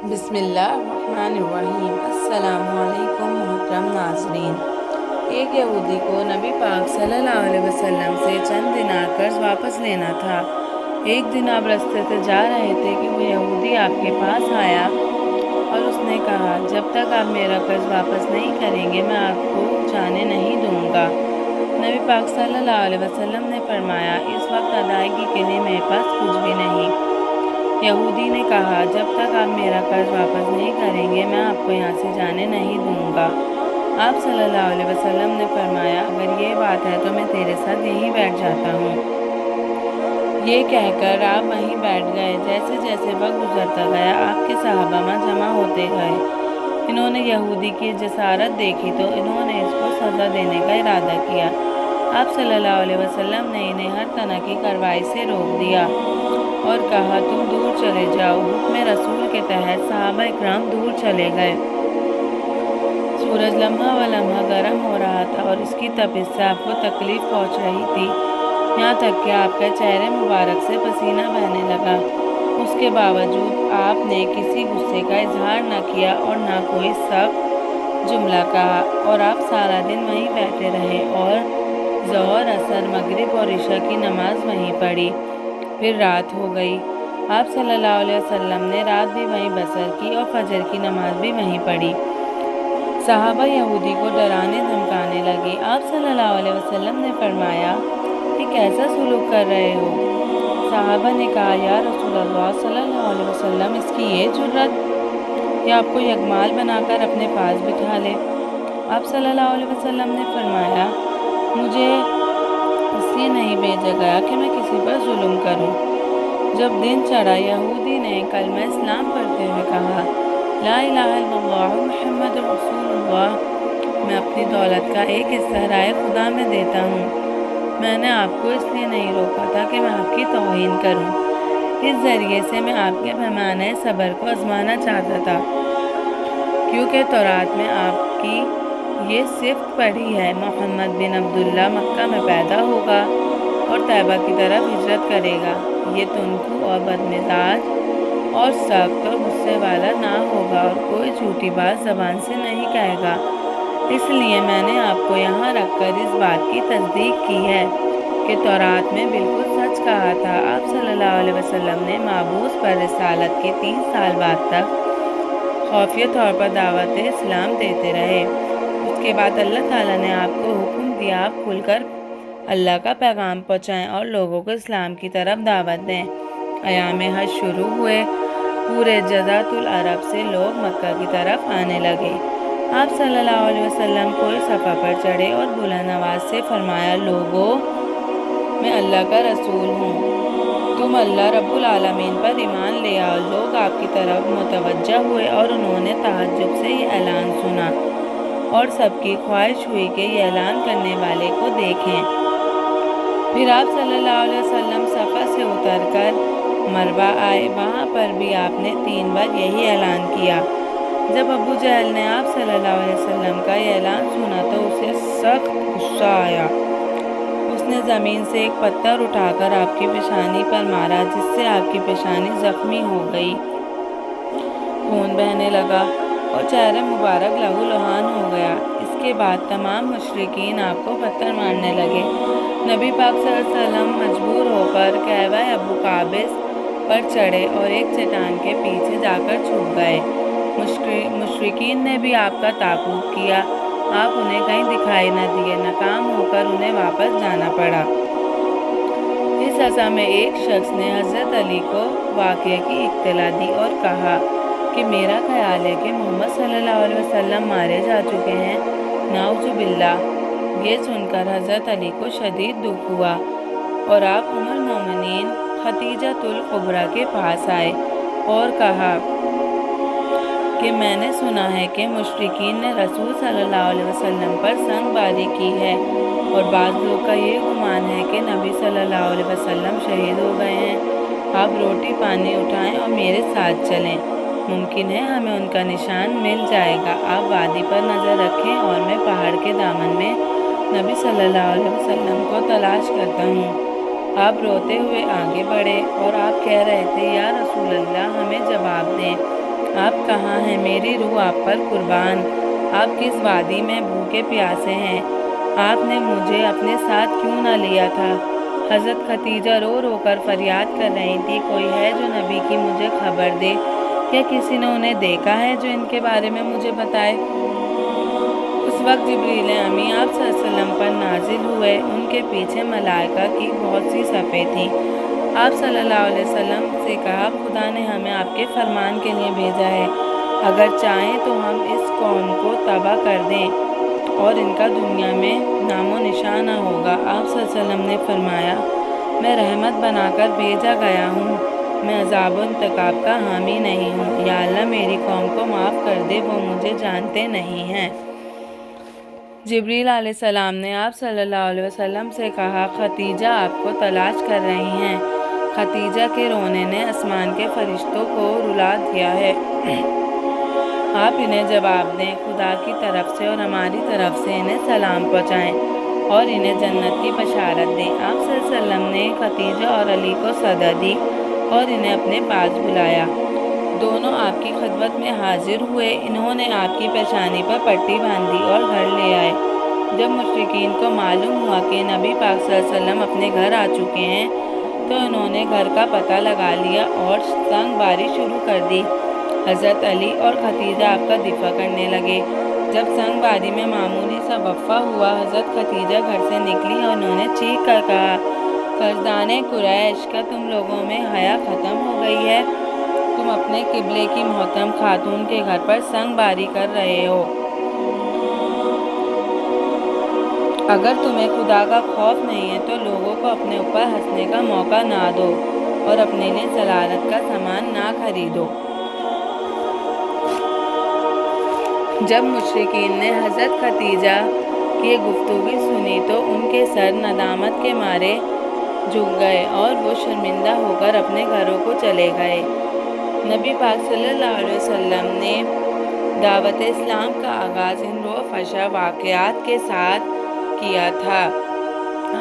بسم اللہ الرحمن الرحیم۔ السلام علیکم محترم ناظرین۔ ایک یہودی کو نبی پاک صلی اللہ علیہ وسلم سے چند دینار قرض واپس لینا تھا۔ ایک دن آپ راستے سے جا رہے تھے کہ وہ یہودی آپ کے پاس آیا اور اس نے کہا، جب تک آپ میرا قرض واپس نہیں کریں گے میں آپ کو جانے نہیں دوں گا۔ نبی پاک صلی اللہ علیہ وسلم نے فرمایا، اس وقت ادائیگی کے لیے میرے پاس کچھ بھی نہیں۔ یہودی نے کہا، جب تک آپ میرا قرض واپس نہیں کریں گے میں آپ کو یہاں سے جانے نہیں دوں گا۔ آپ صلی اللہ علیہ وسلم نے فرمایا، اگر یہ بات ہے تو میں تیرے ساتھ یہیں بیٹھ جاتا ہوں۔ یہ کہہ کر آپ وہیں بیٹھ گئے۔ جیسے جیسے وقت گزرتا گیا آپ کے صحابہ وہاں جمع ہوتے گئے۔ انہوں نے یہودی کی جسارت دیکھی تو انہوں نے اس کو سزا دینے کا ارادہ کیا۔ آپ صلی اللہ علیہ وسلم نے انہیں ہر طرح کی کارروائی سے روک دیا اور کہا، تم دور چلے جاؤ۔ حکم رسول کے تحت صحابہ اکرام دور چلے گئے۔ سورج لمحہ و لمحہ گرم ہو رہا تھا اور اس کی تپش سے آپ کو تکلیف پہنچ رہی تھی، یہاں تک کہ آپ کے چہرے مبارک سے پسینہ بہنے لگا۔ اس کے باوجود آپ نے کسی غصے کا اظہار نہ کیا اور نہ کوئی سخت جملہ کہا، اور آپ سارا دن وہیں بیٹھے رہے اور ظہر، عصر، مغرب اور عشاء کی نماز وہیں پڑھی۔ پھر رات ہو گئی۔ آپ صلی اللہ علیہ وسلم نے رات بھی وہیں بسر کی اور فجر کی نماز بھی وہیں پڑھی۔ صحابہ یہودی کو ڈرانے دھمکانے لگے۔ آپ صلی اللہ علیہ وسلم نے فرمایا، یہ کیسا سلوک کر رہے ہو؟ صحابہ نے کہا، یا رسول اللہ صلی اللہ علیہ وسلم، اس کی یہ جرت کہ آپ کو یغمال بنا کر اپنے پاس بٹھا لے۔ آپ صلی اللہ علیہ وسلم نے فرمایا، مجھے اس لیے نہیں بھیجا گیا کہ میں کسی پر ظلم کروں۔ جب دن چڑھا یہودی نے کلمہ اسلام پڑھتے ہوئے کہا، لا الہ الا اللہ محمد رسول اللہ، میں اپنی دولت کا ایک حصہ رائے خدا میں دیتا ہوں۔ میں نے آپ کو اس لیے نہیں روکا تھا کہ میں آپ کی توہین کروں، اس ذریعے سے میں آپ کے پیمانۂ صبر کو آزمانا چاہتا تھا، کیونکہ تورات میں آپ کی یہ صفت پڑھی ہے، محمد بن عبداللہ مکہ میں پیدا ہوگا اور طیبہ کی طرف ہجرت کرے گا۔ یہ تنکو اور بدمزاج اور سخت اور غصے والا نہ ہوگا اور کوئی جھوٹی بات زبان سے نہیں کہے گا۔ اس لیے میں نے آپ کو یہاں رکھ کر اس بات کی تصدیق کی ہے کہ تورات میں بالکل سچ کہا تھا۔ آپ صلی اللہ علیہ وسلم نے مبعوث پر رسالت کے 3 سال بعد تک خفیہ طور پر دعوت اسلام دیتے رہے۔ اس کے بعد اللہ تعالیٰ نے آپ کو حکم دیا، آپ کھل کر اللہ کا پیغام پہنچائیں اور لوگوں کو اسلام کی طرف دعوت دیں۔ ایام حج شروع ہوئے، پورے جزیرۃ العرب سے لوگ مکہ کی طرف آنے لگے۔ آپ صلی اللہ علیہ وسلم کوئی صفا پر چڑھے اور بلند آواز سے فرمایا، لوگو، میں اللہ کا رسول ہوں، تم اللہ رب العالمین پر ایمان لے آؤ۔ لوگ آپ کی طرف متوجہ ہوئے اور انہوں نے تعجب سے یہ اعلان سنا اور سب کی خواہش ہوئی کہ یہ اعلان کرنے والے کو دیکھیں۔ پھر آپ صلی اللہ علیہ وسلم صفا سے اتر کر مروہ آئے، وہاں پر بھی آپ نے 3 بار یہی اعلان کیا۔ جب ابو جہل نے آپ صلی اللہ علیہ وسلم کا یہ اعلان سنا تو اسے سخت غصہ آیا۔ اس نے زمین سے ایک پتھر اٹھا کر آپ کی پیشانی پر مارا، جس سے آپ کی پیشانی زخمی ہو گئی، خون بہنے لگا اور چہرہ مبارک لہو لہان ہو گیا۔ اس کے بعد تمام مشرکین آپ کو پتھر مارنے لگے۔ نبی پاک صلی اللہ علیہ وسلم مجبور ہو کر کعبہ ابو قابس پر چڑھے اور ایک چٹان کے پیچھے جا کر چھپ گئے۔ مشرکین نے بھی آپ کا تعاقب کیا، آپ انہیں کہیں دکھائی نہ دیے۔ ناکام ہو کر انہیں واپس جانا پڑا۔ اس عرصہ میں ایک شخص نے حضرت علی کو واقعے کی اطلاع دی اور کہا کہ میرا خیال ہے کہ محمد صلی اللہ علیہ وسلم مارے جا چکے ہیں، نعوذ باللہ۔ یہ سن کر حضرت علی کو شدید دکھ ہوا اور آپ ام المومنین خدیجۃ الکبریٰ کے پاس آئے اور کہا کہ میں نے سنا ہے کہ مشرکین نے رسول صلی اللہ علیہ وسلم پر سنگ باری کی ہے اور بعض لوگ کا یہ گمان ہے کہ نبی صلی اللہ علیہ وسلم شہید ہو گئے ہیں۔ آپ روٹی پانی اٹھائیں اور میرے ساتھ چلیں، ممکن ہے ہمیں ان کا نشان مل جائے گا۔ آپ وادی پر نظر رکھیں اور میں پہاڑ کے دامن میں نبی صلی اللہ علیہ وسلم کو تلاش کرتا ہوں۔ آپ روتے ہوئے آگے بڑھے اور آپ کہہ رہے تھے، یا رسول اللہ، ہمیں جواب دیں، آپ کہاں ہیں؟ میری روح آپ پر قربان۔ آپ کس وادی میں بھوکے پیاسے ہیں؟ آپ نے مجھے اپنے ساتھ کیوں نہ لیا تھا؟ حضرت ختیجہ رو رو کر فریاد کر رہی تھی، کوئی ہے جو نبی کی مجھے خبر دے، یا کسی نے انہیں دیکھا ہے جو ان کے بارے میں مجھے بتائے۔ اس وقت جبریل امی آپ صلی اللہ علیہ وسلم پر نازل ہوئے۔ ان کے پیچھے ملائکہ کی بہت سی صفیں تھیں۔ آپ صلی اللہ علیہ وسلم سے کہا، خدا نے ہمیں آپ کے فرمان کے لیے بھیجا ہے، اگر چاہیں تو ہم اس قوم کو تباہ کر دیں اور ان کا دنیا میں نام و نشان نہ ہوگا۔ آپ صلی اللہ علیہ وسلم نے فرمایا، میں رحمت بنا کر بھیجا گیا ہوں، میں عذاب و انتقام کا حامی نہیں ہوں۔ یا اللہ میری قوم کو معاف کر دے، وہ مجھے جانتے نہیں ہیں۔ جبریل علیہ السلام نے آپ صلی اللہ علیہ وسلم سے کہا، ختیجہ آپ کو تلاش کر رہی ہیں۔ ختیجہ کے رونے نے آسمان کے فرشتوں کو رلا دیا ہے۔ آپ انہیں جواب دیں، خدا کی طرف سے اور ہماری طرف سے انہیں سلام پہنچائیں اور انہیں جنت کی بشارت دیں۔ آپ صلی اللہ علیہ وسلم نے ختیجہ اور علی کو صدا دی اور انہیں اپنے پاس بلایا۔ دونوں آپ کی خدمت میں حاضر ہوئے۔ انہوں نے آپ کی پیشانی پر پٹی باندھی اور گھر لے آئے۔ جب مشرکین کو معلوم ہوا کہ نبی پاک صلی اللہ علیہ وسلم اپنے گھر آ چکے ہیں تو انہوں نے گھر کا پتہ لگا لیا اور سنگ باری شروع کر دی۔ حضرت علی اور ختیجہ آپ کا دفاع کرنے لگے۔ جب سنگ باری میں معمولی سا وقفہ ہوا، حضرت ختیجہ گھر سے نکلی اور انہوں نے چیخ کر کہا، فرزندان قریش، کیا تم لوگوں میں حیا ختم ہو گئی ہے؟ تم اپنے قبلے کی محترم خاتون کے گھر پر سنگ باری کر رہے ہو۔ اگر تمہیں خدا کا خوف نہیں ہے تو لوگوں کو اپنے اوپر ہنسنے کا موقع نہ دو اور اپنے لیے ضلالت کا سامان نہ خریدو۔ جب مشرکین نے حضرت ختیجہ کی یہ گفتگو سنی تو ان کے سر ندامت کے مارے جھک گئے اور وہ شرمندہ ہو کر اپنے گھروں کو چلے گئے۔ نبی پاک صلی اللہ علیہ وسلم نے دعوت اسلام کا آغاز ان روح افزا واقعات کے ساتھ کیا تھا۔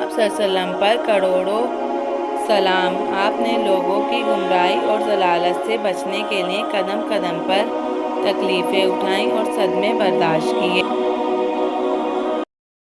آپ صلی اللہ علیہ وسلم پر کروڑوں سلام۔ آپ نے لوگوں کی گمراہی اور ضلالت سے بچنے کے لیے قدم قدم پر تکلیفیں اٹھائیں اور صدمے برداشت کیے۔